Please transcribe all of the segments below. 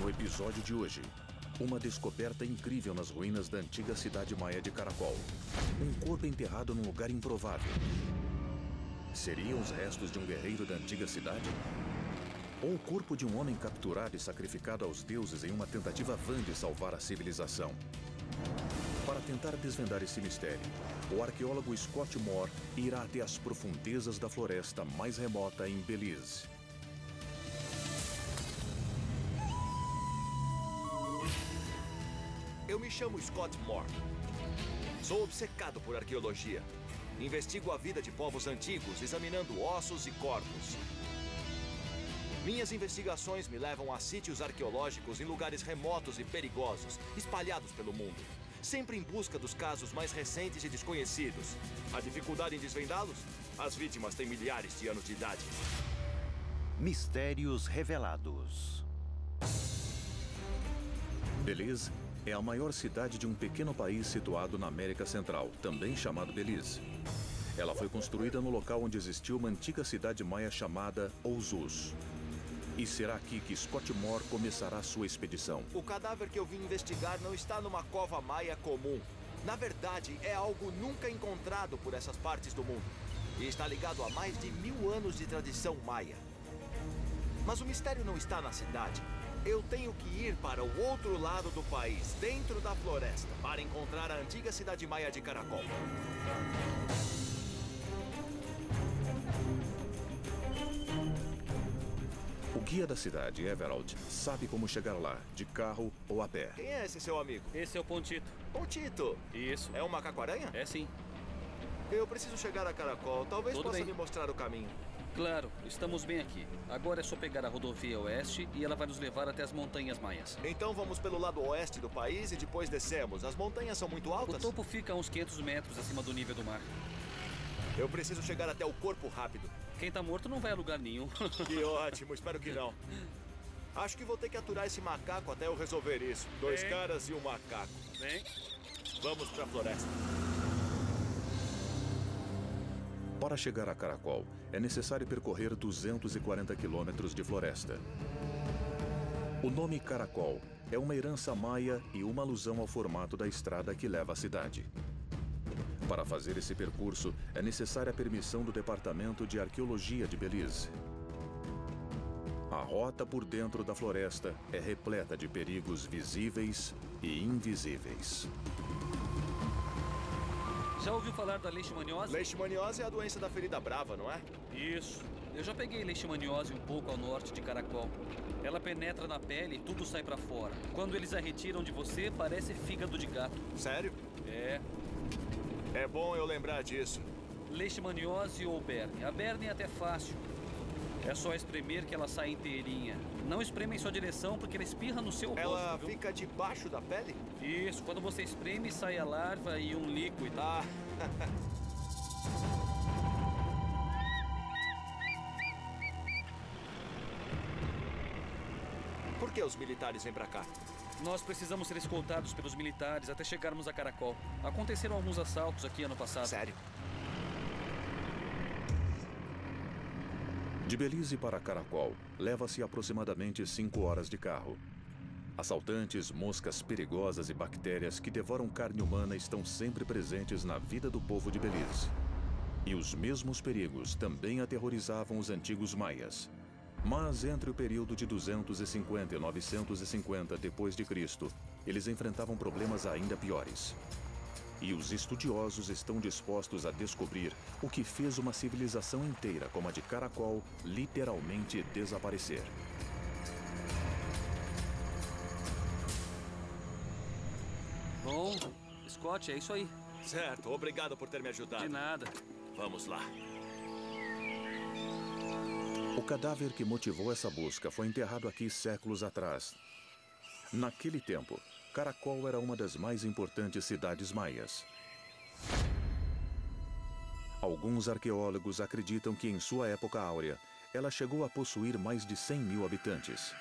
No episódio de hoje, uma descoberta incrível nas ruínas da antiga cidade maia de Caracol. Um corpo enterrado num lugar improvável. Seriam os restos de um guerreiro da antiga cidade? Ou o corpo de um homem capturado e sacrificado aos deuses em uma tentativa vã de salvar a civilização? Para tentar desvendar esse mistério, o arqueólogo Scott Moore irá até as profundezas da floresta mais remota em Belize. Eu me chamo Scott Moore. Sou obcecado por arqueologia. Investigo a vida de povos antigos, examinando ossos e corpos. Minhas investigações me levam a sítios arqueológicos em lugares remotos e perigosos, espalhados pelo mundo. Sempre em busca dos casos mais recentes e desconhecidos. A dificuldade em desvendá-los? As vítimas têm milhares de anos de idade. Mistérios revelados. Belize é a maior cidade de um pequeno país situado na América Central, também chamado Belize. Ela foi construída no local onde existiu uma antiga cidade maia chamada Osus. E será aqui que Scott Moore começará sua expedição. O cadáver que eu vim investigar não está numa cova maia comum. Na verdade, é algo nunca encontrado por essas partes do mundo. E está ligado a mais de 1000 anos de tradição maia. Mas o mistério não está na cidade. Eu tenho que ir para o outro lado do país, dentro da floresta, para encontrar a antiga cidade maia de Caracol. O guia da cidade, Everald, sabe como chegar lá, de carro ou a pé. Quem é esse seu amigo? Esse é o Pontito. Pontito! Isso. É um macaco-aranha? É sim. Eu preciso chegar a Caracol. Talvez Tudo possa bem. me mostrar o caminho. Claro, estamos bem aqui. Agora é só pegar a rodovia oeste e ela vai nos levar até as Montanhas Maias. Então vamos pelo lado oeste do país e depois descemos. As montanhas são muito O altas? topo fica a uns 500 metros acima do nível do mar. Eu preciso chegar até o corpo rápido. Quem tá morto não vai a lugar nenhum. Que ótimo, espero que não. Acho que vou ter que aturar esse macaco até eu resolver isso. 2 caras e um macaco. Vem. Vamos pra floresta. Para chegar a Caracol, é necessário percorrer 240 quilômetros de floresta. O nome Caracol é uma herança maia e uma alusão ao formato da estrada que leva à cidade. Para fazer esse percurso, é necessária a permissão do Departamento de Arqueologia de Belize. A rota por dentro da floresta é repleta de perigos visíveis e invisíveis. Já ouviu falar da leishmaniose? Leishmaniose é a doença da ferida brava, não é? Isso. Eu já peguei leishmaniose um pouco ao norte de Caracol. Ela penetra na pele e tudo sai pra fora. Quando eles a retiram de você, parece fígado de gato. Sério? É. É bom eu lembrar disso. Leishmaniose ou berne. A berne é até fácil. É só espremer que ela sai inteirinha. Não espreme em sua direção porque ela espirra no seu rosto. Ela viu? fica debaixo da pele? Isso, quando você espreme, sai a larva e um líquido. Ah. Por que os militares vêm pra cá? Nós precisamos ser escoltados pelos militares até chegarmos a Caracol. Aconteceram alguns assaltos aqui ano passado. Sério? De Belize para Caracol, leva-se aproximadamente 5 horas de carro. Assaltantes, moscas perigosas e bactérias que devoram carne humana estão sempre presentes na vida do povo de Belize. E os mesmos perigos também aterrorizavam os antigos maias. Mas entre o período de 250 e 950 d.C., eles enfrentavam problemas ainda piores. E os estudiosos estão dispostos a descobrir o que fez uma civilização inteira como a de Caracol literalmente desaparecer. Bom, Scott, é isso aí. Certo, obrigado por ter me ajudado. De nada. Vamos lá. O cadáver que motivou essa busca foi enterrado aqui séculos atrás. Naquele tempo, Caracol era uma das mais importantes cidades maias. Alguns arqueólogos acreditam que em sua época áurea, ela chegou a possuir mais de 100 mil habitantes.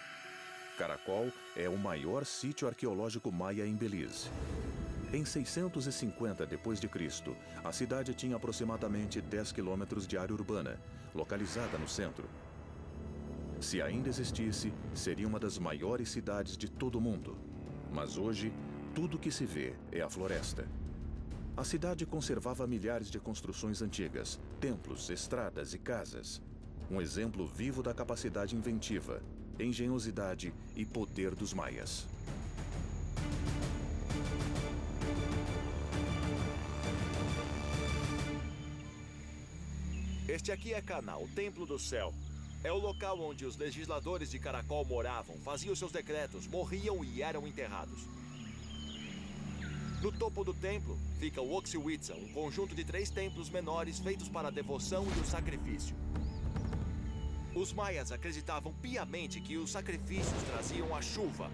Caracol é o maior sítio arqueológico maia em Belize. Em 650 d.C., a cidade tinha aproximadamente 10 quilômetros de área urbana, localizada no centro. Se ainda existisse, seria uma das maiores cidades de todo o mundo. Mas hoje, tudo que se vê é a floresta. A cidade conservava milhares de construções antigas, templos, estradas e casas. Um exemplo vivo da capacidade inventiva, engenhosidade e poder dos maias. Este aqui é Cana, o Templo do Céu. É o local onde os legisladores de Caracol moravam, faziam seus decretos, morriam e eram enterrados. No topo do templo fica o Oxiwitza, um conjunto de 3 templos menores feitos para a devoção e o sacrifício. Os maias acreditavam piamente que os sacrifícios traziam a chuva,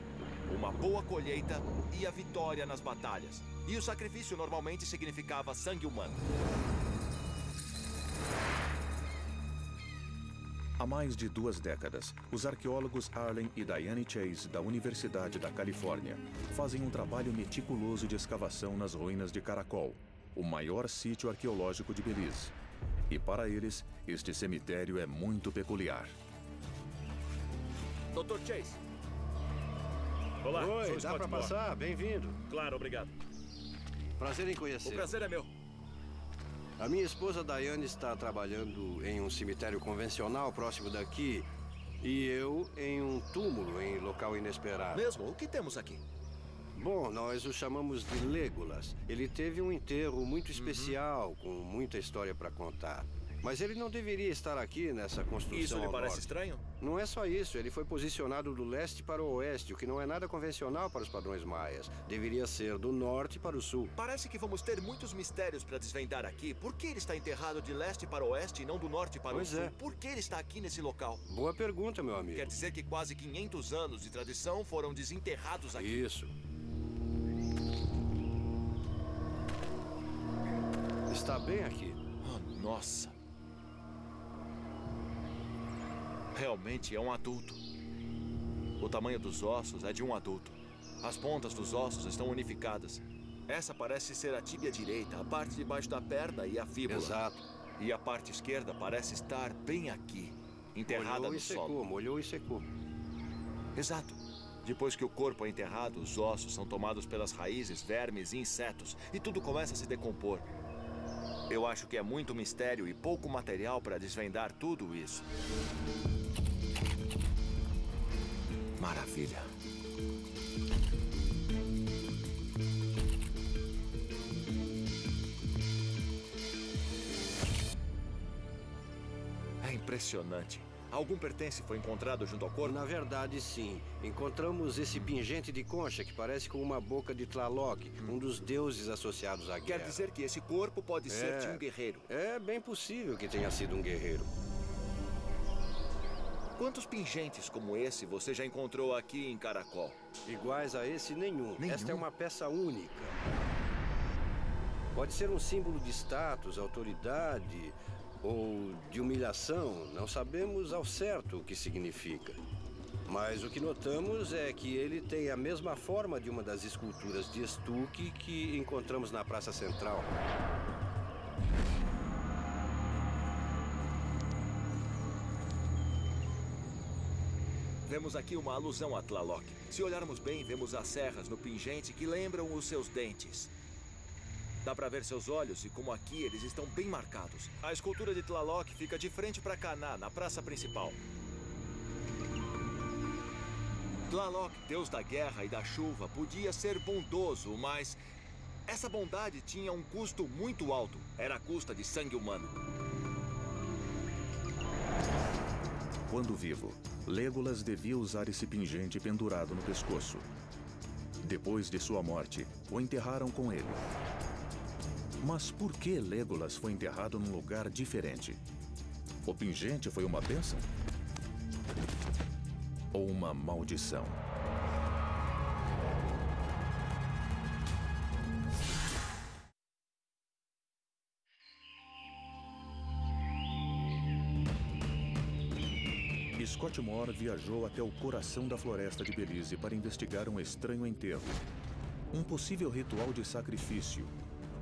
uma boa colheita e a vitória nas batalhas. E o sacrifício normalmente significava sangue humano. Há mais de 2 décadas, os arqueólogos Arlen e Diane Chase, da Universidade da Califórnia, fazem um trabalho meticuloso de escavação nas ruínas de Caracol, o maior sítio arqueológico de Belize. E para eles, este cemitério é muito peculiar. Dr. Chase. Olá, Oi, sou dá Scott pra Moore. passar? Bem-vindo. Claro, obrigado. Prazer em O conhecer. prazer é meu. A minha esposa Diane está trabalhando em um cemitério convencional próximo daqui e eu em um túmulo em local inesperado. Mesmo? O que temos aqui? Bom, nós o chamamos de Legolas. Ele teve um enterro muito especial, com muita história para contar. Mas ele não deveria estar aqui nessa construção. Isso lhe ao parece norte. estranho? Não é só isso, ele foi posicionado do leste para o oeste, o que não é nada convencional para os padrões maias. Deveria ser do norte para o sul. Parece que vamos ter muitos mistérios para desvendar aqui. Por que ele está enterrado de leste para oeste e não do norte para Pois o sul? é. Por que ele está aqui nesse local? Boa pergunta, meu amigo. Quer dizer que quase 500 anos de tradição foram desenterrados aqui. Isso. Está bem aqui. Oh, nossa. Realmente é um adulto. O tamanho dos ossos é de um adulto. As pontas dos ossos estão unificadas. Essa parece ser a tíbia direita, a parte de baixo da perna e a fíbula. Exato. E a parte esquerda parece estar bem aqui, enterrada Molhou no e secou, solo. molhou e secou. Exato. Depois que o corpo é enterrado, os ossos são tomados pelas raízes, vermes e insetos, e tudo começa a se decompor. Eu acho que é muito mistério e pouco material para desvendar tudo isso. Maravilha. É impressionante. Algum pertence foi encontrado junto ao corpo? Na verdade, sim. Encontramos esse pingente de concha que parece com uma boca de Tlaloc, um dos deuses associados à guerra. Quer dizer que esse corpo pode ser de um guerreiro. É bem possível que tenha sido um guerreiro. Quantos pingentes como esse você já encontrou aqui em Caracol? Iguais a esse, nenhum. Nenhum? Esta é uma peça única. Pode ser um símbolo de status, autoridade ou de humilhação. Não sabemos ao certo o que significa. Mas o que notamos é que ele tem a mesma forma de uma das esculturas de estuque que encontramos na Praça Central. Vemos aqui uma alusão a Tlaloc. Se olharmos bem, vemos as serras no pingente que lembram os seus dentes. Dá para ver seus olhos e como aqui eles estão bem marcados. A escultura de Tlaloc fica de frente para Cana, na praça principal. Tlaloc, deus da guerra e da chuva, podia ser bondoso, mas essa bondade tinha um custo muito alto. Era a custa de sangue humano. Quando vivo, Legolas devia usar esse pingente pendurado no pescoço. Depois de sua morte, o enterraram com ele. Mas por que Legolas foi enterrado num lugar diferente? O pingente foi uma bênção? Ou uma maldição? Scott Moore viajou até o coração da floresta de Belize para investigar um estranho enterro. Um possível ritual de sacrifício.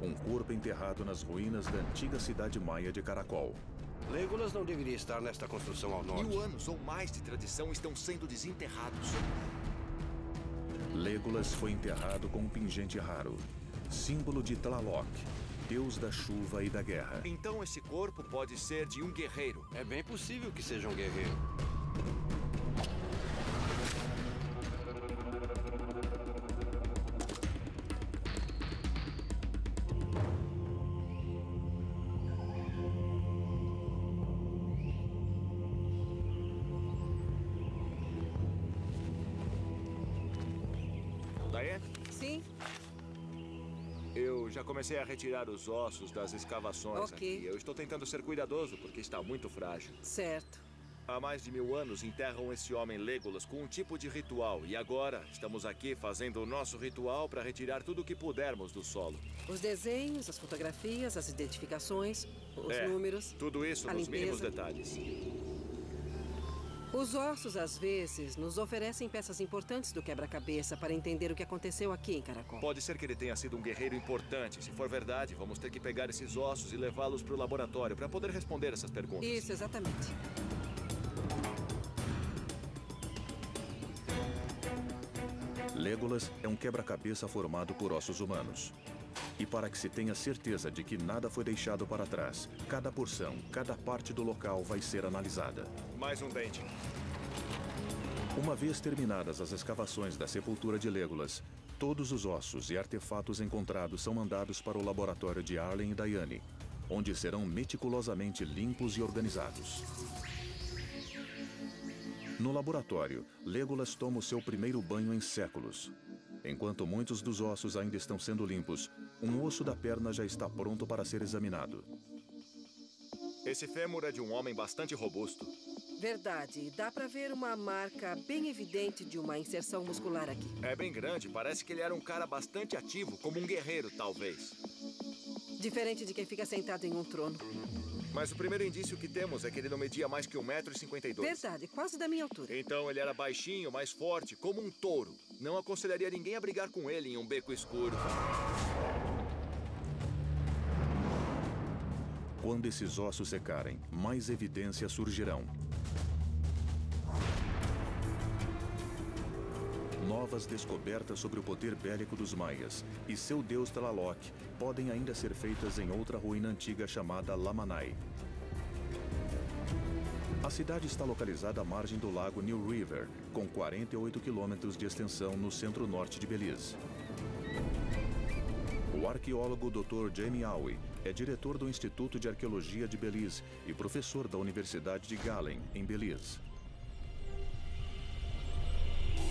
Um corpo enterrado nas ruínas da antiga cidade maia de Caracol. Legolas não deveria estar nesta construção ao norte. 1000 anos ou mais de tradição estão sendo desenterrados. Legolas foi enterrado com um pingente raro, símbolo de Tlaloc, deus da chuva e da guerra. Então esse corpo pode ser de um guerreiro. É bem possível que seja um guerreiro. Daí? Sim, Eu já comecei a retirar os ossos das escavações Ok. aqui. Eu estou tentando ser cuidadoso porque está muito frágil. certo. Há mais de 1000 anos enterram esse homem Legolas com um tipo de ritual. E agora estamos aqui fazendo o nosso ritual para retirar tudo o que pudermos do solo. Os desenhos, as fotografias, as identificações, os É, números. Tudo isso a nos mínimos limpeza. detalhes. Os ossos, às vezes, nos oferecem peças importantes do quebra-cabeça para entender o que aconteceu aqui em Caracol. Pode ser que ele tenha sido um guerreiro importante. Se for verdade, vamos ter que pegar esses ossos e levá-los para o laboratório para poder responder essas perguntas. Isso, exatamente. Legolas é um quebra-cabeça formado por ossos humanos. E para que se tenha certeza de que nada foi deixado para trás, cada porção, cada parte do local vai ser analisada. Mais um dente. Uma vez terminadas as escavações da sepultura de Legolas, todos os ossos e artefatos encontrados são mandados para o laboratório de Arlen e Dayane, onde serão meticulosamente limpos e organizados. No laboratório, Legolas toma o seu primeiro banho em séculos. Enquanto muitos dos ossos ainda estão sendo limpos, um osso da perna já está pronto para ser examinado. Esse fêmur é de um homem bastante robusto. Verdade. Dá para ver uma marca bem evidente de uma inserção muscular aqui. É bem grande, parece que ele era um cara bastante ativo, como um guerreiro, talvez. Diferente de quem fica sentado em um trono. Mas o primeiro indício que temos é que ele não media mais que 1,52 m. Verdade, quase da minha altura. Então ele era baixinho, mais forte, como um touro. Não aconselharia ninguém a brigar com ele em um beco escuro. Quando esses ossos secarem, mais evidências surgirão. Novas descobertas sobre o poder bélico dos Maias e seu deus Tlaloc podem ainda ser feitas em outra ruína antiga chamada Lamanai. A cidade está localizada à margem do lago New River, com 48 quilômetros de extensão no centro-norte de Belize. O arqueólogo Dr. Jamie Aui é diretor do Instituto de Arqueologia de Belize e professor da Universidade de Galen, em Belize.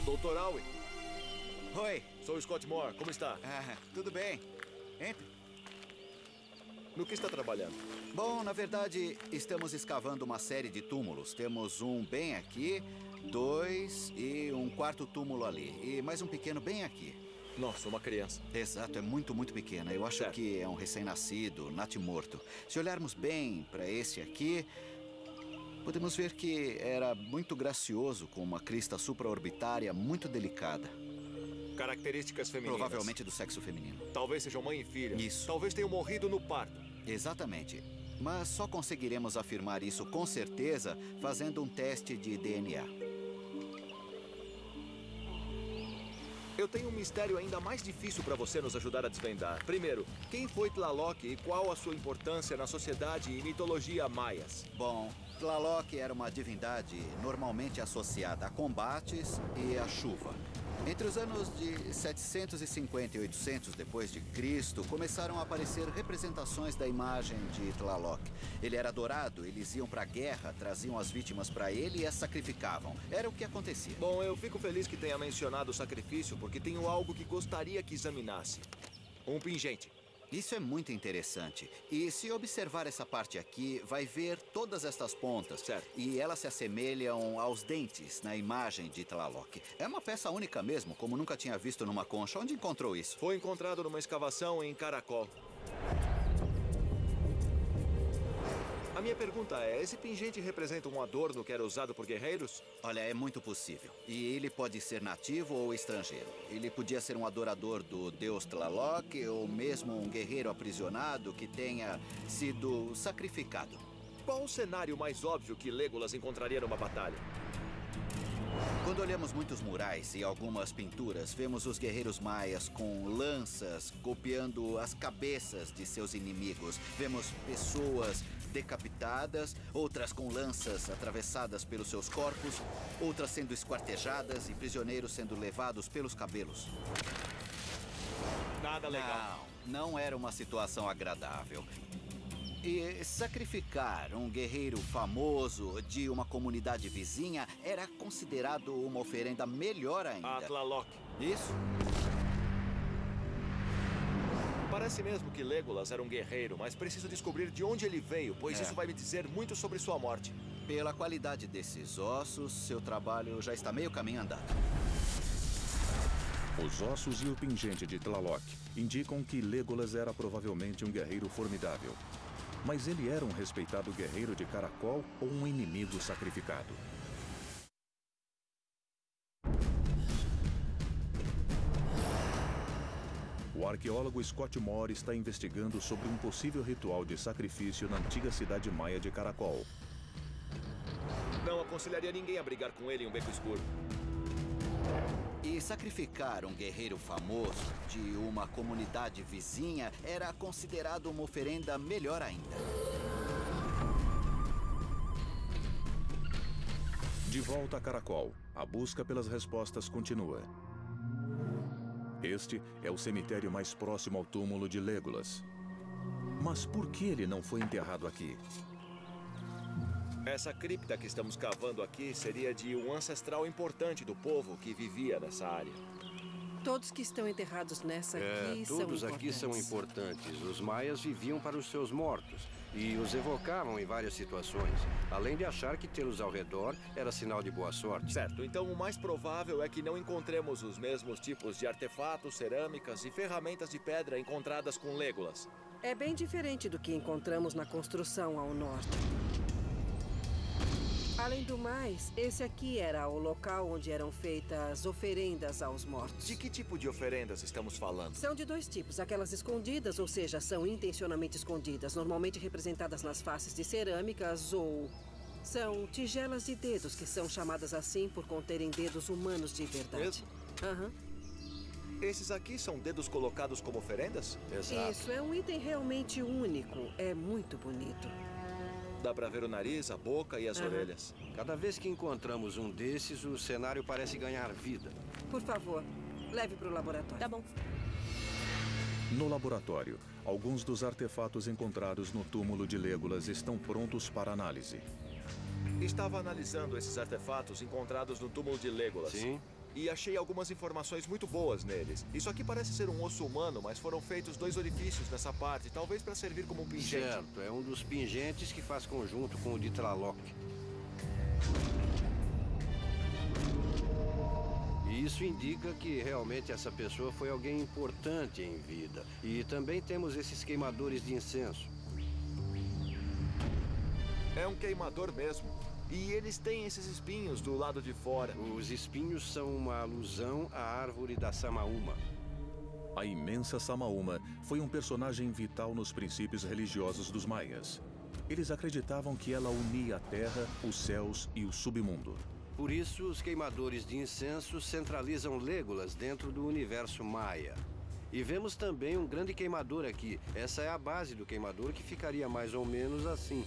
Dr. Aui, Oi. sou o Scott Moore. Como está? Tudo bem? Entre. No que está trabalhando? Bom, na verdade, estamos escavando uma série de túmulos. Temos um bem aqui, 2 e um quarto túmulo ali. E mais um pequeno bem aqui. Nossa, uma criança. Exato, é muito, muito pequena. Eu acho Certo. que é um recém-nascido, natimorto. Se olharmos bem para esse aqui, podemos ver que era muito gracioso, com uma crista supraorbitária muito delicada. Características femininas. Provavelmente do sexo feminino. Talvez sejam mãe e filha. Isso. Talvez tenham morrido no parto. Exatamente. Mas só conseguiremos afirmar isso com certeza fazendo um teste de DNA. Eu tenho um mistério ainda mais difícil para você nos ajudar a desvendar. Primeiro, quem foi Tlaloc e qual a sua importância na sociedade e mitologia maias? Bom, Tlaloc era uma divindade normalmente associada a combates e à chuva. Entre os anos de 750 e 800 depois de Cristo, começaram a aparecer representações da imagem de Tlaloc. Ele era adorado, eles iam para a guerra, traziam as vítimas para ele e as sacrificavam. Era o que acontecia. Bom, eu fico feliz que tenha mencionado o sacrifício, porque tenho algo que gostaria que examinasse. Um pingente. Isso é muito interessante. E se observar essa parte aqui, vai ver todas estas pontas. Certo. E elas se assemelham aos dentes na imagem de Tlaloc. É uma peça única mesmo, como nunca tinha visto numa concha. Onde encontrou isso? Foi encontrado numa escavação em Caracol. A minha pergunta é, esse pingente representa um adorno que era usado por guerreiros? Olha, é muito possível. E ele pode ser nativo ou estrangeiro. Ele podia ser um adorador do deus Tlaloc ou mesmo um guerreiro aprisionado que tenha sido sacrificado. Qual o cenário mais óbvio que Legolas encontraria numa batalha? Quando olhamos muitos murais e algumas pinturas, vemos os guerreiros maias com lanças golpeando as cabeças de seus inimigos. Vemos pessoas decapitadas, outras com lanças atravessadas pelos seus corpos, outras sendo esquartejadas e prisioneiros sendo levados pelos cabelos. Nada legal. Não era uma situação agradável. E sacrificar um guerreiro famoso de uma comunidade vizinha era considerado uma oferenda melhor ainda. A Tlaloc. Isso. Parece mesmo que Legolas era um guerreiro, mas preciso descobrir de onde ele veio, pois isso vai me dizer muito sobre sua morte. Pela qualidade desses ossos, seu trabalho já está meio caminho andado. Os ossos e o pingente de Tlaloc indicam que Legolas era provavelmente um guerreiro formidável. Mas ele era um respeitado guerreiro de caracol ou um inimigo sacrificado? O arqueólogo Scott Moore está investigando sobre um possível ritual de sacrifício na antiga cidade maia de Caracol. Não aconselharia ninguém a brigar com ele em um beco escuro. E sacrificar um guerreiro famoso de uma comunidade vizinha era considerado uma oferenda melhor ainda. De volta a Caracol, a busca pelas respostas continua. Este é o cemitério mais próximo ao túmulo de Legolas. Mas por que ele não foi enterrado aqui? Essa cripta que estamos cavando aqui seria de um ancestral importante do povo que vivia nessa área. Todos que estão enterrados nessa aqui são todos importantes. aqui são importantes. Os maias viviam para os seus mortos e os evocavam em várias situações, além de achar que tê-los ao redor era sinal de boa sorte. Certo, então o mais provável é que não encontremos os mesmos tipos de artefatos, cerâmicas e ferramentas de pedra encontradas com Legolas. É bem diferente do que encontramos na construção ao norte. Além do mais, esse aqui era o local onde eram feitas oferendas aos mortos. De que tipo de oferendas estamos falando? São de dois tipos. Aquelas escondidas, ou seja, são intencionalmente escondidas, normalmente representadas nas faces de cerâmicas, ou são tigelas de dedos, que são chamadas assim por conterem dedos humanos de verdade. Mesmo? Aham. Esses aqui são dedos colocados como oferendas? Exato. Isso, é um item realmente único. É muito bonito. Dá pra ver o nariz, a boca e as orelhas. Cada vez que encontramos um desses, o cenário parece ganhar vida. Por favor, leve para o laboratório. Tá bom. No laboratório, alguns dos artefatos encontrados no túmulo de Legolas estão prontos para análise. Estava analisando esses artefatos encontrados no túmulo de Legolas. Sim. E achei algumas informações muito boas neles. Isso aqui parece ser um osso humano, mas foram feitos 2 orifícios nessa parte, talvez para servir como um pingente. Certo, é um dos pingentes que faz conjunto com o de Tlaloc. E isso indica que realmente essa pessoa foi alguém importante em vida. E também temos esses queimadores de incenso. É um queimador mesmo. E eles têm esses espinhos do lado de fora. Os espinhos são uma alusão à árvore da Samaúma. A imensa Samaúma foi um personagem vital nos princípios religiosos dos maias. Eles acreditavam que ela unia a terra, os céus e o submundo. Por isso, os queimadores de incenso centralizam Legolas dentro do universo maia. E vemos também um grande queimador aqui. Essa é a base do queimador, que ficaria mais ou menos assim.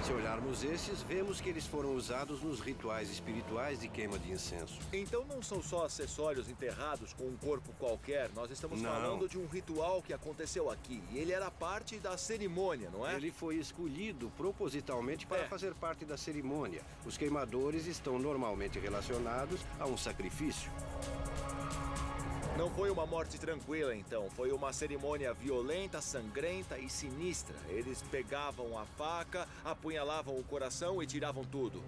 Se olharmos esses, vemos que eles foram usados nos rituais espirituais de queima de incenso. Então não são só acessórios enterrados com um corpo qualquer. Nós estamos Não. falando de um ritual que aconteceu aqui. E ele era parte da cerimônia, não é? Ele foi escolhido propositalmente para fazer parte da cerimônia. Os queimadores estão normalmente relacionados a um sacrifício. Não foi uma morte tranquila, então. Foi uma cerimônia violenta, sangrenta e sinistra. Eles pegavam a faca, apunhalavam o coração e tiravam tudo.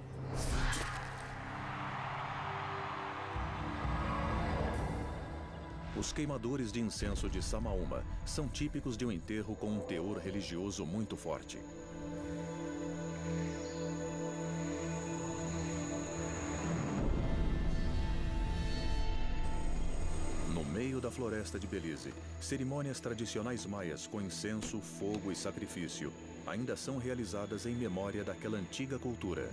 Os queimadores de incenso de Samaúma são típicos de um enterro com um teor religioso muito forte. No meio da floresta de Belize, cerimônias tradicionais maias com incenso, fogo e sacrifício ainda são realizadas em memória daquela antiga cultura.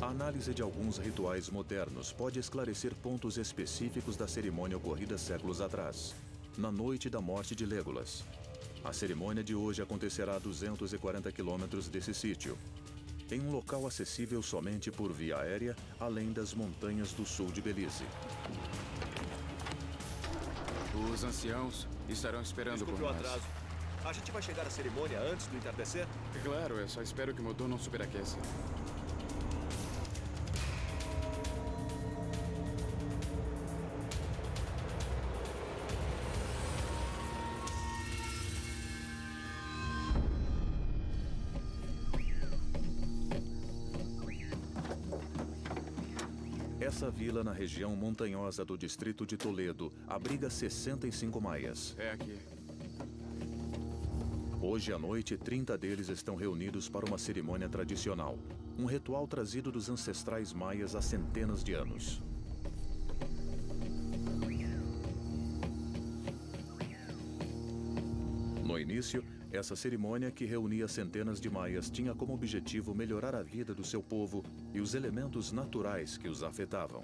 A análise de alguns rituais modernos pode esclarecer pontos específicos da cerimônia ocorrida séculos atrás, na noite da morte de Legolas. A cerimônia de hoje acontecerá a 240 quilômetros desse sítio, em um local acessível somente por via aérea, além das montanhas do sul de Belize. Os anciãos estarão esperando por Desculpe o nós. atraso. A gente vai chegar à cerimônia antes do entardecer? Claro, eu só espero que o motor não superaqueça. Essa vila na região montanhosa do distrito de Toledo abriga 65 maias. É aqui. Hoje à noite, 30 deles estão reunidos para uma cerimônia tradicional, um ritual trazido dos ancestrais maias há centenas de anos. No início, essa cerimônia que reunia centenas de maias tinha como objetivo melhorar a vida do seu povo e os elementos naturais que os afetavam.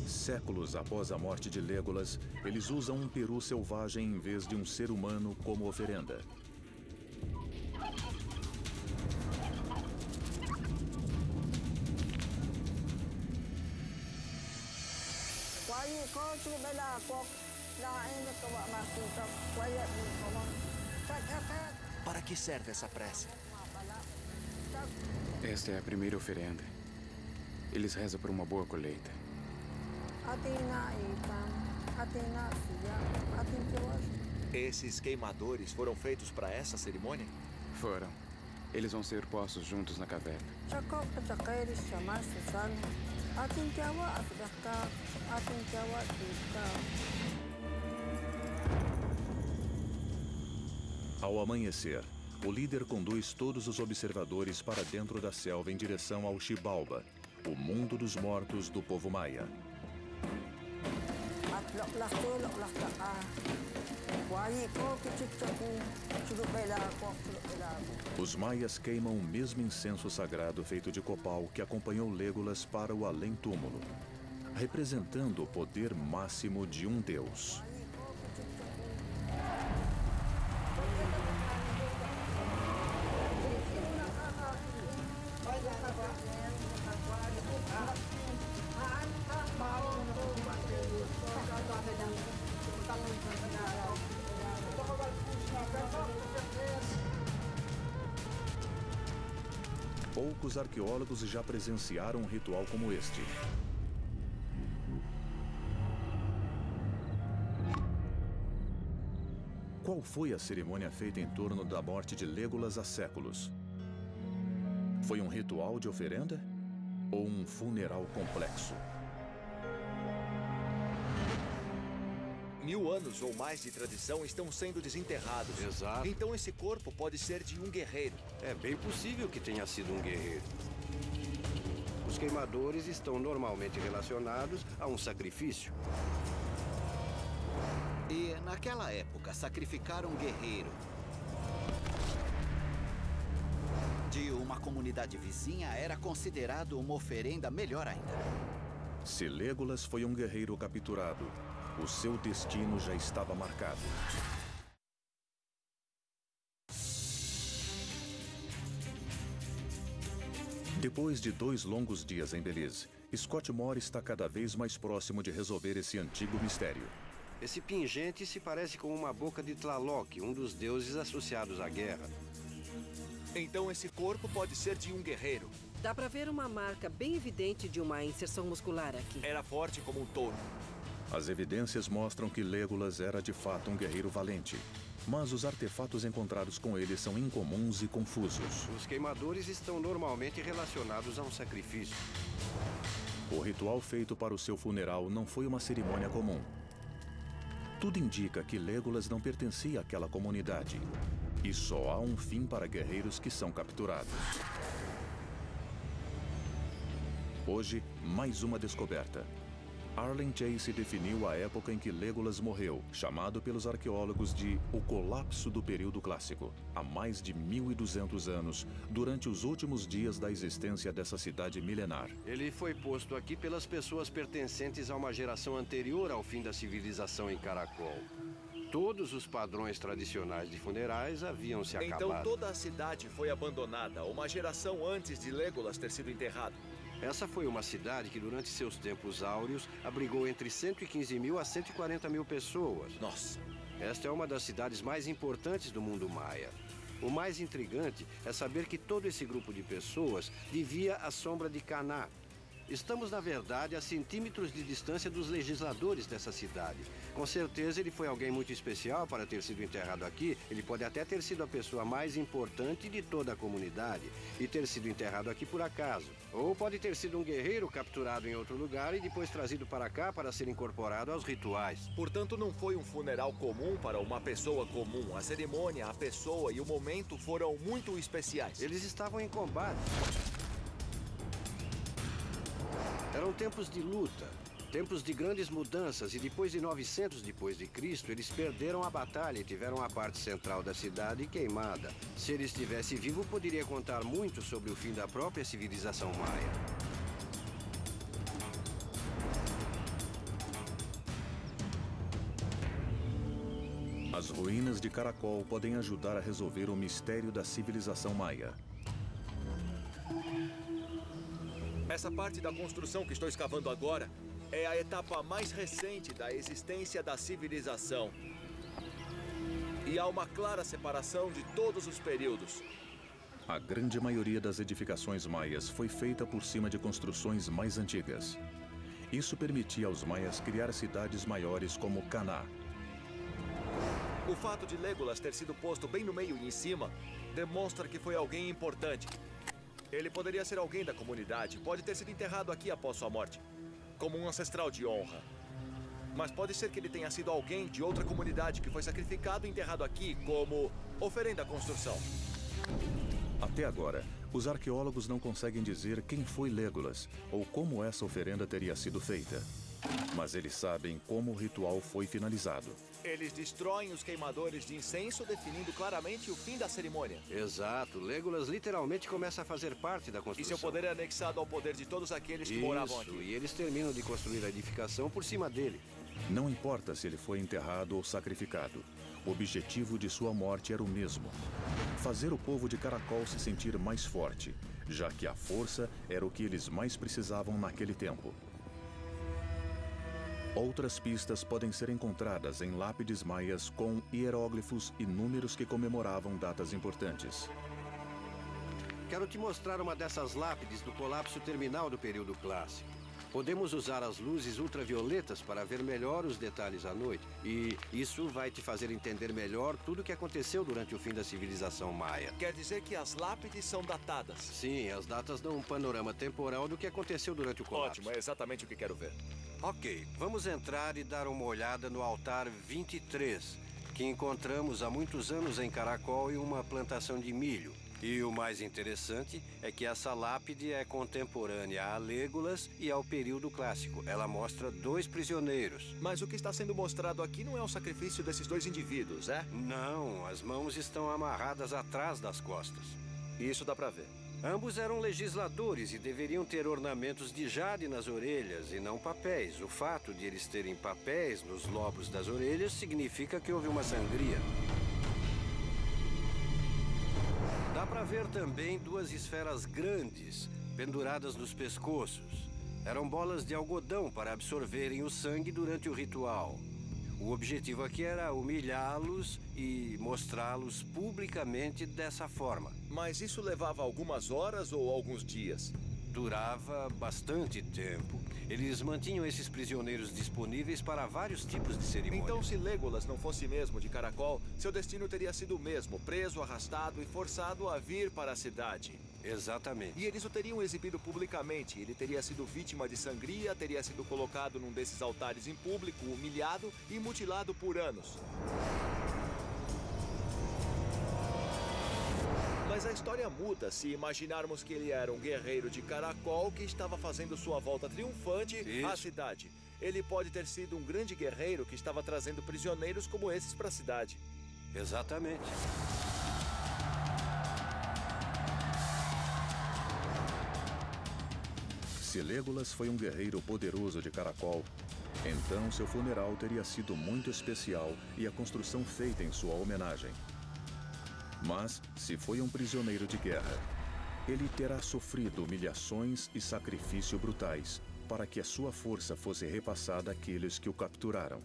Séculos após a morte de Legolas, eles usam um peru selvagem em vez de um ser humano como oferenda. Para que serve essa prece? Esta é a primeira oferenda. Eles rezam por uma boa colheita. Esses queimadores foram feitos para essa cerimônia? Foram. Eles vão ser postos juntos na caverna. Ao amanhecer, o líder conduz todos os observadores para dentro da selva em direção ao Xibalba, o mundo dos mortos do povo maia. Os maias queimam o mesmo incenso sagrado feito de copal que acompanhou Legolas para o além-túmulo, representando o poder máximo de um deus. Poucos arqueólogos já presenciaram um ritual como este. Qual foi a cerimônia feita em torno da morte de Legolas há séculos? Foi um ritual de oferenda ou um funeral complexo? 1000 anos ou mais de tradição estão sendo desenterrados. Exato. Então esse corpo pode ser de um guerreiro. É bem possível que tenha sido um guerreiro. Os queimadores estão normalmente relacionados a um sacrifício. E naquela época, sacrificar um guerreiro de uma comunidade vizinha era considerado uma oferenda melhor ainda. Se Legolas foi um guerreiro capturado, o seu destino já estava marcado. Depois de 2 longos dias em Belize, Scott Moore está cada vez mais próximo de resolver esse antigo mistério. Esse pingente se parece com uma boca de Tlaloc, um dos deuses associados à guerra. Então esse corpo pode ser de um guerreiro. Dá pra ver uma marca bem evidente de uma inserção muscular aqui. Era forte como um touro. As evidências mostram que Legolas era de fato um guerreiro valente. Mas os artefatos encontrados com ele são incomuns e confusos. Os queimadores estão normalmente relacionados a um sacrifício. O ritual feito para o seu funeral não foi uma cerimônia comum. Tudo indica que Legolas não pertencia àquela comunidade. E só há um fim para guerreiros que são capturados. Hoje, mais uma descoberta. Arlen Chase definiu a época em que Legolas morreu, chamado pelos arqueólogos de o colapso do período clássico, há mais de 1.200 anos, durante os últimos dias da existência dessa cidade milenar. Ele foi posto aqui pelas pessoas pertencentes a uma geração anterior ao fim da civilização em Caracol. Todos os padrões tradicionais de funerais haviam se acabado. Então toda a cidade foi abandonada, uma geração antes de Legolas ter sido enterrado. Essa foi uma cidade que, durante seus tempos áureos, abrigou entre 115 mil a 140 mil pessoas. Nossa! Esta é uma das cidades mais importantes do mundo maia. O mais intrigante é saber que todo esse grupo de pessoas vivia à sombra de Caná. Estamos, na verdade, a centímetros de distância dos legisladores dessa cidade. Com certeza ele foi alguém muito especial para ter sido enterrado aqui. Ele pode até ter sido a pessoa mais importante de toda a comunidade e ter sido enterrado aqui por acaso. Ou pode ter sido um guerreiro capturado em outro lugar e depois trazido para cá para ser incorporado aos rituais. Portanto, não foi um funeral comum para uma pessoa comum. A cerimônia, a pessoa e o momento foram muito especiais. Eles estavam em combate. Eram tempos de luta, tempos de grandes mudanças, e depois de 900 depois de Cristo, eles perderam a batalha e tiveram a parte central da cidade queimada. Se ele estivesse vivo, poderia contar muito sobre o fim da própria civilização maia. As ruínas de Caracol podem ajudar a resolver o mistério da civilização maia. Essa parte da construção que estou escavando agora é a etapa mais recente da existência da civilização. E há uma clara separação de todos os períodos. A grande maioria das edificações maias foi feita por cima de construções mais antigas. Isso permitia aos maias criar cidades maiores como Caná. O fato de Legolas ter sido posto bem no meio e em cima demonstra que foi alguém importante. Ele poderia ser alguém da comunidade, pode ter sido enterrado aqui após sua morte, como um ancestral de honra. Mas pode ser que ele tenha sido alguém de outra comunidade que foi sacrificado e enterrado aqui como oferenda à construção. Até agora, os arqueólogos não conseguem dizer quem foi Legolas ou como essa oferenda teria sido feita. Mas eles sabem como o ritual foi finalizado. Eles destroem os queimadores de incenso, definindo claramente o fim da cerimônia. Exato. Legolas literalmente começa a fazer parte da construção. E seu poder é anexado ao poder de todos aqueles que moravam aqui. E eles terminam de construir a edificação por cima dele. Não importa se ele foi enterrado ou sacrificado. O objetivo de sua morte era o mesmo: fazer o povo de Caracol se sentir mais forte, já que a força era o que eles mais precisavam naquele tempo. Outras pistas podem ser encontradas em lápides maias com hieróglifos e números que comemoravam datas importantes. Quero te mostrar uma dessas lápides do colapso terminal do período clássico. Podemos usar as luzes ultravioletas para ver melhor os detalhes à noite. E isso vai te fazer entender melhor tudo o que aconteceu durante o fim da civilização maia. Quer dizer que as lápides são datadas? Sim, as datas dão um panorama temporal do que aconteceu durante o colapso. Ótimo, é exatamente o que quero ver. Ok, vamos entrar e dar uma olhada no altar 23, que encontramos há muitos anos em Caracol em uma plantação de milho. E o mais interessante é que essa lápide é contemporânea a Legolas e ao período clássico. Ela mostra 2 prisioneiros. Mas o que está sendo mostrado aqui não é o sacrifício desses 2 indivíduos, é? Não, as mãos estão amarradas atrás das costas. Isso dá pra ver. Ambos eram legisladores e deveriam ter ornamentos de jade nas orelhas e não papéis. O fato de eles terem papéis nos lobos das orelhas significa que houve uma sangria. Dá para ver também 2 esferas grandes penduradas nos pescoços. Eram bolas de algodão para absorverem o sangue durante o ritual. O objetivo aqui era humilhá-los e mostrá-los publicamente dessa forma. Mas isso levava algumas horas ou alguns dias? durava bastante tempo. Eles mantinham esses prisioneiros disponíveis para vários tipos de cerimônias. Então, se Legolas não fosse mesmo de Caracol, seu destino teria sido o mesmo, preso, arrastado e forçado a vir para a cidade. Exatamente. E eles o teriam exibido publicamente. Ele teria sido vítima de sangria, teria sido colocado num desses altares em público, humilhado e mutilado por anos. Mas a história muda se imaginarmos que ele era um guerreiro de Caracol que estava fazendo sua volta triunfante à cidade. Ele pode ter sido um grande guerreiro que estava trazendo prisioneiros como esses para a cidade. Exatamente. Se Legolas foi um guerreiro poderoso de Caracol, então seu funeral teria sido muito especial e a construção feita em sua homenagem. Mas, se foi um prisioneiro de guerra, ele terá sofrido humilhações e sacrifício brutais para que a sua força fosse repassada àqueles que o capturaram.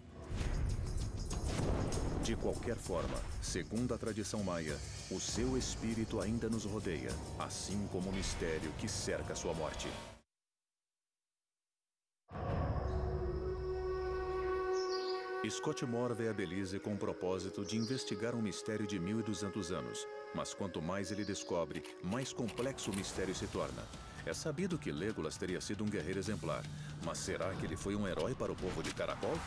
De qualquer forma, segundo a tradição maia, o seu espírito ainda nos rodeia, assim como o mistério que cerca sua morte. Scott Moore veio a Belize com o propósito de investigar um mistério de 1.200 anos. Mas quanto mais ele descobre, mais complexo o mistério se torna. É sabido que Legolas teria sido um guerreiro exemplar. Mas será que ele foi um herói para o povo de Caracol?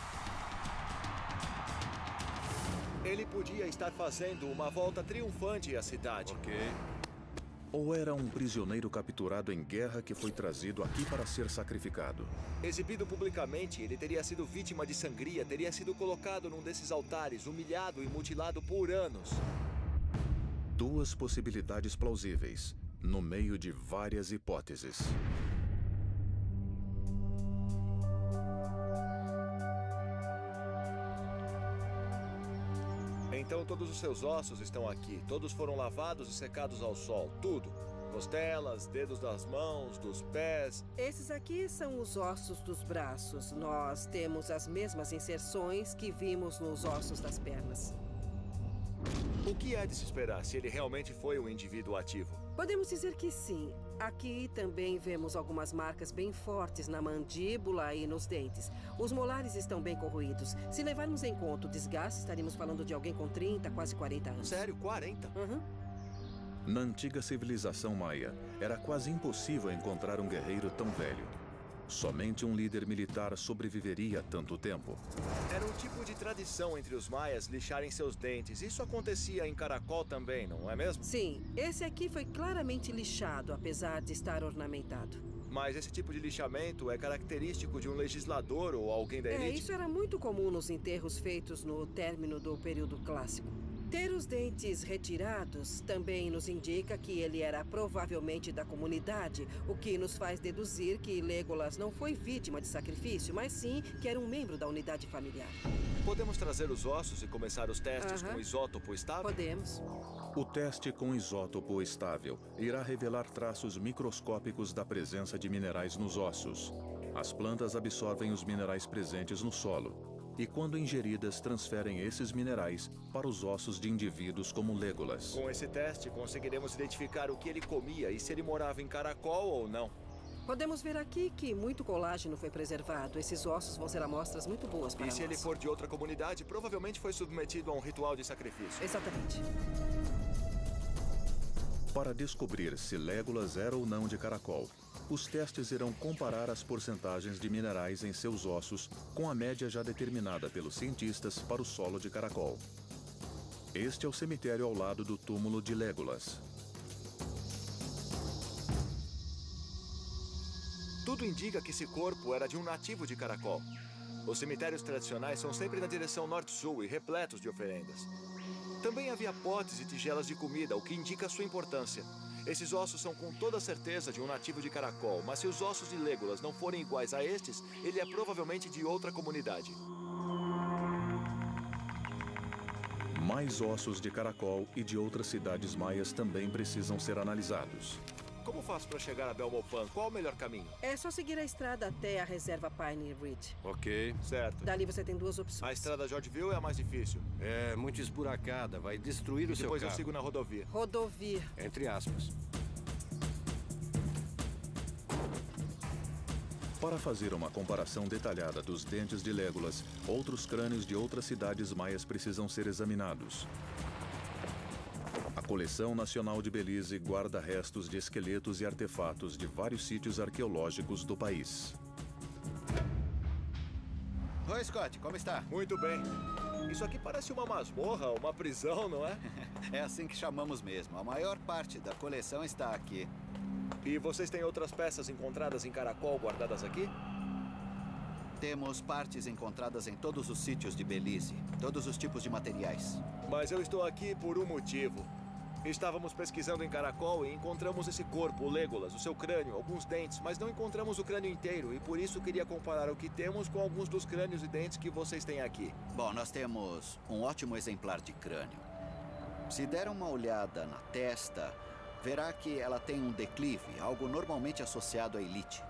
Ele podia estar fazendo uma volta triunfante à cidade. Ou era um prisioneiro capturado em guerra que foi trazido aqui para ser sacrificado? Exibido publicamente, ele teria sido vítima de sangria, teria sido colocado num desses altares, humilhado e mutilado por anos. Duas possibilidades plausíveis, no meio de várias hipóteses. Então todos os seus ossos estão aqui. Todos foram lavados e secados ao sol. Tudo. Costelas, dedos das mãos, dos pés. Esses aqui são os ossos dos braços. Nós temos as mesmas inserções que vimos nos ossos das pernas. O que é de se esperar se ele realmente foi um indivíduo ativo? Podemos dizer que sim. Aqui também vemos algumas marcas bem fortes na mandíbula e nos dentes. Os molares estão bem corroídos. Se levarmos em conta o desgaste, estaríamos falando de alguém com 30, quase 40 anos. Sério? 40? Uhum. Na antiga civilização maia, era quase impossível encontrar um guerreiro tão velho. Somente um líder militar sobreviveria a tanto tempo. Era um tipo de tradição entre os maias lixarem seus dentes. Isso acontecia em Caracol também, não é mesmo? Sim, esse aqui foi claramente lixado, apesar de estar ornamentado. Mas esse tipo de lixamento é característico de um legislador ou alguém da elite? Isso era muito comum nos enterros feitos no término do período clássico. Ter os dentes retirados também nos indica que ele era provavelmente da comunidade, o que nos faz deduzir que Legolas não foi vítima de sacrifício, mas sim que era um membro da unidade familiar. Podemos trazer os ossos e começar os testes com isótopo estável? Podemos. O teste com isótopo estável irá revelar traços microscópicos da presença de minerais nos ossos. As plantas absorvem os minerais presentes no solo e, quando ingeridas, transferem esses minerais para os ossos de indivíduos como Legolas. Com esse teste, conseguiremos identificar o que ele comia e se ele morava em Caracol ou não. Podemos ver aqui que muito colágeno foi preservado. Esses ossos vão ser amostras muito boas para nós. E se ele for de outra comunidade, provavelmente foi submetido a um ritual de sacrifício. Exatamente. Para descobrir se Legolas era ou não de Caracol, os testes irão comparar as porcentagens de minerais em seus ossos com a média já determinada pelos cientistas para o solo de Caracol. Este é o cemitério ao lado do túmulo de Legolas. Tudo indica que esse corpo era de um nativo de Caracol. Os cemitérios tradicionais são sempre na direção norte-sul e repletos de oferendas. Também havia potes e tigelas de comida, o que indica sua importância. Esses ossos são com toda certeza de um nativo de Caracol, mas se os ossos de Legolas não forem iguais a estes, ele é provavelmente de outra comunidade. Mais ossos de Caracol e de outras cidades maias também precisam ser analisados. Como faço para chegar a Belmopan? Qual o melhor caminho? É só seguir a estrada até a reserva Pine Ridge. Ok. Certo. Dali você tem duas opções. A estrada Georgeville é a mais difícil. É muito esburacada, vai destruir o seu carro. Depois eu sigo na rodovia. Rodovia. Entre aspas. Para fazer uma comparação detalhada dos dentes de Legolas, outros crânios de outras cidades maias precisam ser examinados. A Coleção Nacional de Belize guarda restos de esqueletos e artefatos de vários sítios arqueológicos do país. Oi, Scott, como está? Muito bem. Isso aqui parece uma masmorra, uma prisão, não é? É assim que chamamos mesmo. A maior parte da coleção está aqui. E vocês têm outras peças encontradas em Caracol guardadas aqui? Temos partes encontradas em todos os sítios de Belize, todos os tipos de materiais. Mas eu estou aqui por um motivo. Estávamos pesquisando em Caracol e encontramos esse corpo, o Legolas, o seu crânio, alguns dentes, mas não encontramos o crânio inteiro e por isso queria comparar o que temos com alguns dos crânios e dentes que vocês têm aqui. Bom, nós temos um ótimo exemplar de crânio. Se der uma olhada na testa, verá que ela tem um declive, algo normalmente associado à elite.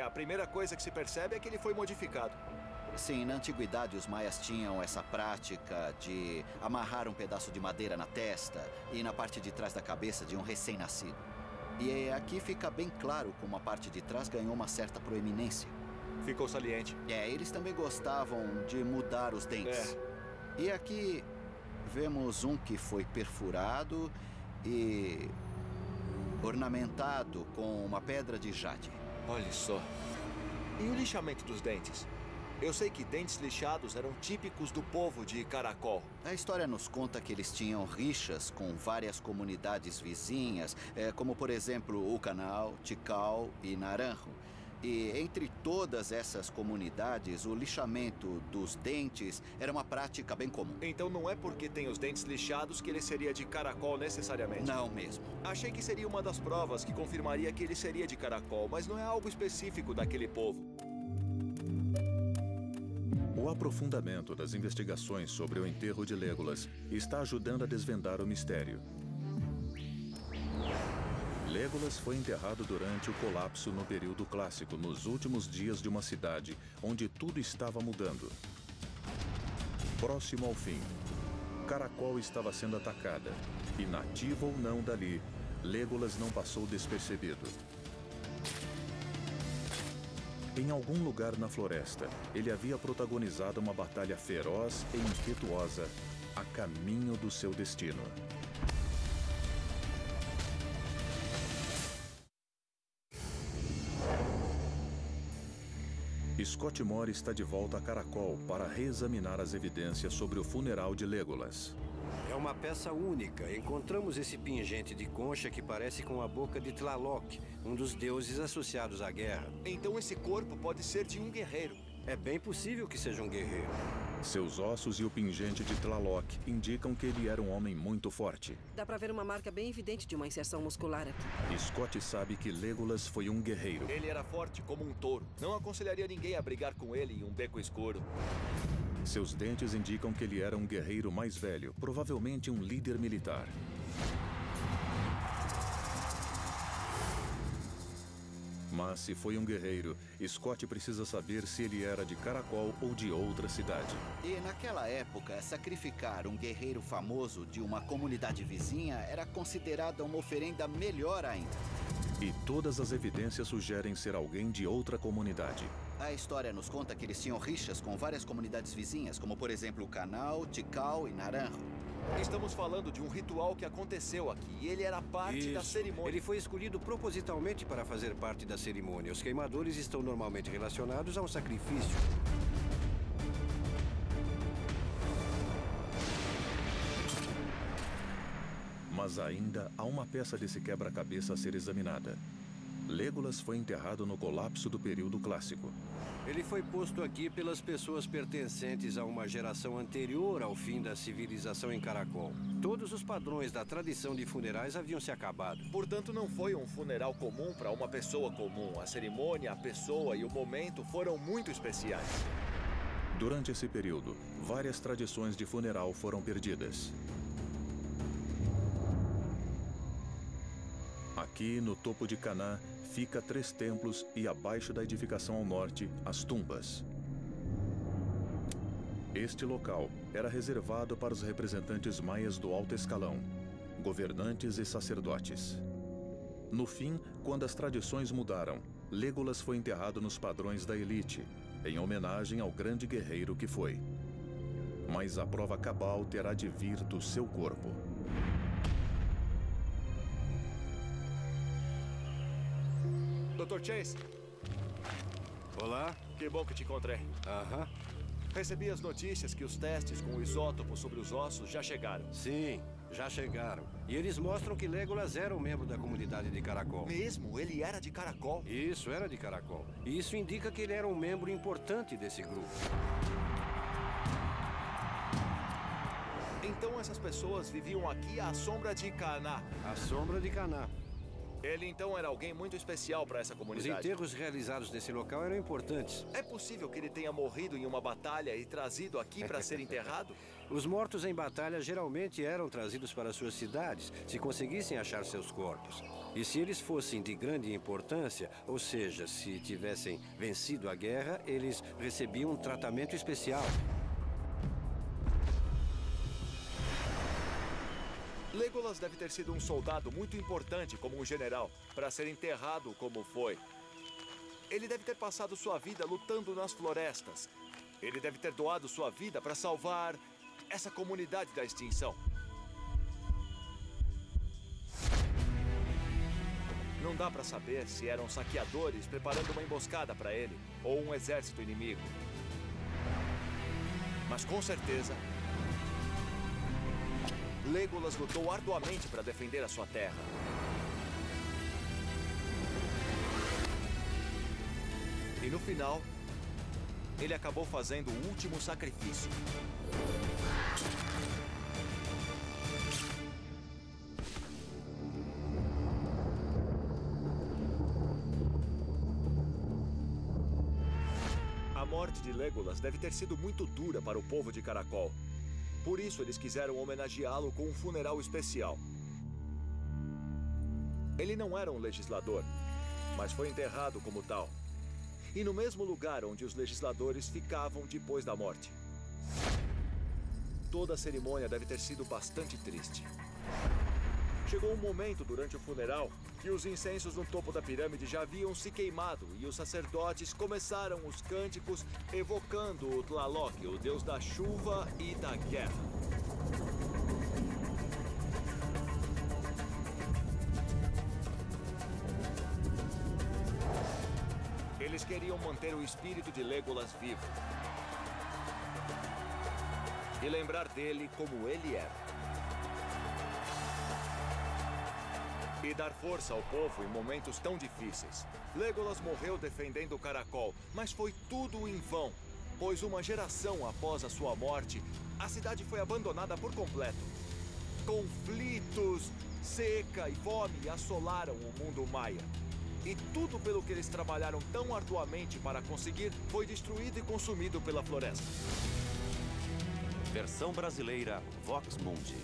A primeira coisa que se percebe é que ele foi modificado. Sim, na antiguidade os maias tinham essa prática de amarrar um pedaço de madeira na testa e na parte de trás da cabeça de um recém-nascido. E aqui fica bem claro como a parte de trás ganhou uma certa proeminência. Ficou saliente. Eles também gostavam de mudar os dentes. E aqui vemos um que foi perfurado e ornamentado com uma pedra de jade. Olha só. E o lixamento dos dentes? Eu sei que dentes lixados eram típicos do povo de Caracol. A história nos conta que eles tinham rixas com várias comunidades vizinhas, como, por exemplo, o Canal, Tikal e Naranjo. E entre todas essas comunidades, o lixamento dos dentes era uma prática bem comum. Então não é porque tem os dentes lixados que ele seria de Caracol necessariamente? Não mesmo. Achei que seria uma das provas que confirmaria que ele seria de Caracol, mas não é algo específico daquele povo. O aprofundamento das investigações sobre o enterro de Legolas está ajudando a desvendar o mistério. Legolas foi enterrado durante o colapso no período clássico, nos últimos dias de uma cidade onde tudo estava mudando. Próximo ao fim, Caracol estava sendo atacada, e nativo ou não dali, Legolas não passou despercebido. Em algum lugar na floresta, ele havia protagonizado uma batalha feroz e impetuosa a caminho do seu destino. Scott Moore está de volta a Caracol para reexaminar as evidências sobre o funeral de Legolas. É uma peça única. Encontramos esse pingente de concha que parece com a boca de Tlaloc, um dos deuses associados à guerra. Então esse corpo pode ser de um guerreiro. É bem possível que seja um guerreiro. Seus ossos e o pingente de Tlaloc indicam que ele era um homem muito forte. Dá pra ver uma marca bem evidente de uma inserção muscular aqui. Scott sabe que Legolas foi um guerreiro. Ele era forte como um touro. Não aconselharia ninguém a brigar com ele em um beco escuro. Seus dentes indicam que ele era um guerreiro mais velho, provavelmente um líder militar. Mas se foi um guerreiro, Scott precisa saber se ele era de Caracol ou de outra cidade. E naquela época, sacrificar um guerreiro famoso de uma comunidade vizinha era considerada uma oferenda melhor ainda. E todas as evidências sugerem ser alguém de outra comunidade. A história nos conta que eles tinham rixas com várias comunidades vizinhas, como por exemplo o Canal, Tikal e Naranjo. Estamos falando de um ritual que aconteceu aqui e ele era parte da cerimônia. Ele foi escolhido propositalmente para fazer parte da cerimônia. Os queimadores estão normalmente relacionados a um sacrifício. Mas ainda há uma peça desse quebra-cabeça a ser examinada. Legolas foi enterrado no colapso do período clássico. Ele foi posto aqui pelas pessoas pertencentes a uma geração anterior ao fim da civilização em Caracol. Todos os padrões da tradição de funerais haviam se acabado. Portanto, não foi um funeral comum para uma pessoa comum. A cerimônia, a pessoa e o momento foram muito especiais. Durante esse período, várias tradições de funeral foram perdidas. Aqui, no topo de Caná, fica 3 templos e abaixo da edificação ao norte, as tumbas. Este local era reservado para os representantes maias do alto escalão, governantes e sacerdotes. No fim, quando as tradições mudaram, Legolas foi enterrado nos padrões da elite, em homenagem ao grande guerreiro que foi. Mas a prova cabal terá de vir do seu corpo. Dr. Chase. Olá. Que bom que te encontrei. Aham. Recebi as notícias que os testes com o isótopo sobre os ossos já chegaram. Sim, já chegaram. E eles mostram que Legolas era um membro da comunidade de Caracol. Mesmo? Ele era de Caracol? Isso, era de Caracol. E isso indica que ele era um membro importante desse grupo. Então essas pessoas viviam aqui à sombra de Caná. A sombra de Caná. Ele então era alguém muito especial para essa Os comunidade. enterros realizados nesse local eram importantes. É possível que ele tenha morrido em uma batalha e trazido aqui para ser enterrado? Os mortos em batalha geralmente eram trazidos para suas cidades, se conseguissem achar seus corpos. E se eles fossem de grande importância, ou seja, se tivessem vencido a guerra, eles recebiam um tratamento especial. Legolas deve ter sido um soldado muito importante como um general, para ser enterrado como foi. Ele deve ter passado sua vida lutando nas florestas. Ele deve ter doado sua vida para salvar essa comunidade da extinção. Não dá para saber se eram saqueadores preparando uma emboscada para ele ou um exército inimigo. Mas com certeza, Legolas lutou arduamente para defender a sua terra. E no final, ele acabou fazendo o último sacrifício. A morte de Legolas deve ter sido muito dura para o povo de Caracol. Por isso, eles quiseram homenageá-lo com um funeral especial. Ele não era um legislador, mas foi enterrado como tal. E no mesmo lugar onde os legisladores ficavam depois da morte. Toda a cerimônia deve ter sido bastante triste. Chegou um momento durante o funeral que os incensos no topo da pirâmide já haviam se queimado e os sacerdotes começaram os cânticos evocando o Tlaloc, o deus da chuva e da guerra. Eles queriam manter o espírito de Legolas vivo e lembrar dele como ele era. E dar força ao povo em momentos tão difíceis. Legolas morreu defendendo Caracol, mas foi tudo em vão, pois uma geração após a sua morte, a cidade foi abandonada por completo. Conflitos, seca e fome assolaram o mundo maia. E tudo pelo que eles trabalharam tão arduamente para conseguir foi destruído e consumido pela floresta. Versão brasileira Vox Mundi.